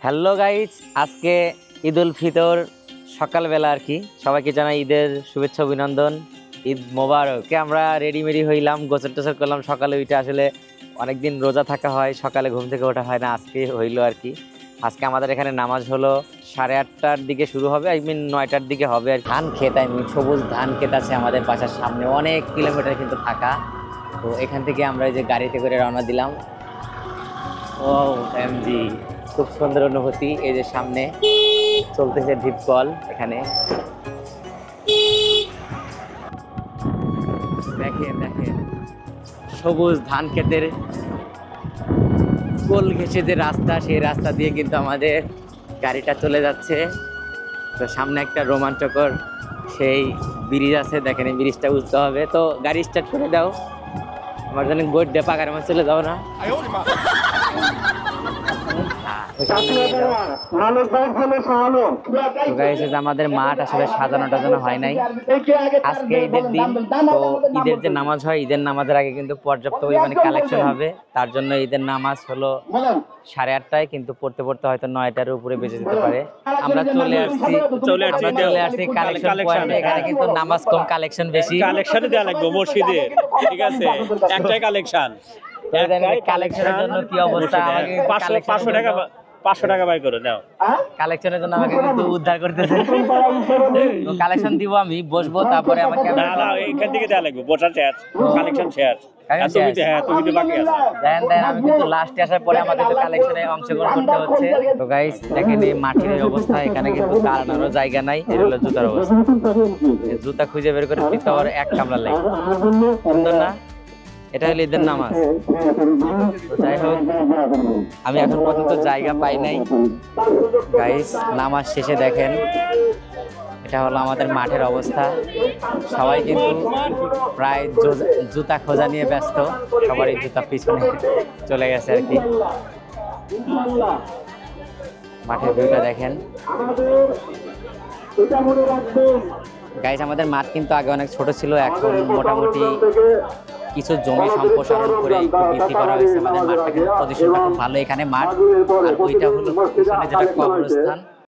Hello guys, আজকে ঈদ উল ফিতর সকালবেলা আর কি সবাইকে জানাই ঈদের শুভেচ্ছা অভিনন্দন। ঈদ মোবারক। আমরা রেডি হইলাম, গোসল টোসল করলাম সকালে উঠে। আসলে অনেকদিন রোজা থাকা হয়, সকালে ঘুম থেকে ওঠা হয় না, আজকে হইলো আর কি। আজকে আমাদের এখানে নামাজ হলো 8:30টার দিকে শুরু হবে, 9টার দিকে হবে। আর ধান ক্ষেত, সবুজ ধান ক্ষেত আছে আমাদের বাসার সামনে, অনেক কিলোমিটার কিন্তু থাকা। তো এখান থেকে আমরা এই যে গাড়িতে করে রওনা দিলাম। ও এমজি, খুব সুন্দর অনুভূতি। এই যে সামনে চলতেছে ডিপ কল, এখানে দেখেন সবুজ ধান ক্ষেতের কোল ঘেঁষে যে রাস্তা, সেই রাস্তা দিয়ে কিন্তু আমাদের গাড়িটা চলে যাচ্ছে। তো সামনে একটা রোমাঞ্চকর সেই ব্রিজ আছে, দেখেন এই ব্রিজটা উঠতে হবে। তো গাড়ি স্টার্ট করে দাও, আমার জন্য গোট ডেপা গাড়ি আমার চলে যাও না। আমাদের মাঠ আসলে সাজানো টাজানো হয় নাই, আজকে ঈদের দিন। তো ঈদের যে নামাজ হয়, ঈদের নামাজের আগে কিন্তু পর্যাপ্ত পরিমাণে কালেকশন হবে। তার জন্য ঈদের নামাজ হলো 8:30টায়, কিন্তু পড়তে হয়তো 9টার উপরে বেজে যেতে পারে। আমরা চলে আসছি কালেকশন পয়েন্টে। এখানে কিন্তু নামাজ কম, কালেকশন বেশি। কালেকশন দেওয়া লাগবে মসজিদে, ঠিক আছে? একটাই কালেকশন। কালেকশনের জন্য কি অবস্থা? 500 টাকা বাই করে নাও। কালেকশনের জন্য আমাকে কিন্তু উদ্ধার করতেছে। তো কালেকশন দিব, আমি বসবো, তারপরে আমাকে না এখান থেকে দেওয়া লাগবে, বসার শেষ, কালেকশন শেষ। তুমি তো বাকি আছে। দেন আমি কিন্তু লাস্টে আসার পরে আমাকে তো কালেকশনে অংশগ্রহণ করতে হচ্ছে। তো গাইস দেখেন এই মাটির অবস্থা, এখানে কিন্তু দাঁড়ানোর জায়গা নাই। এটা হলো জুতার অবস্থা, জুতা খুঁজে বের করে দিতে আবার এক কামলা লাগে। সুন্দর না? এটা হলো ঈদের নামাজ। যাই হোক, আমি এখন পর্যন্ত জায়গা পাই নাই। গাইস নামাজ শেষে দেখেন, এটা হলো আমাদের মাঠের অবস্থা। সবাই কিন্তু প্রায় জুতা খোঁজা নিয়ে ব্যস্ত, সবারই জুতা পিছনে চলে গেছে আর কি। মাঠের ভিউটা দেখেন গাইস। আমাদের মাঠ কিন্তু আগে অনেক ছোট ছিল, এখন মোটামুটি কিছু জমি সম্প্রসারণ করে একটু বৃদ্ধি করা হয়েছে। আমাদের মাঠটা কিন্তু পজিশনটা খুব ভালো, এখানে মাঠ। আর ওইটা হলো পিছনে যেটা কবরস্থান।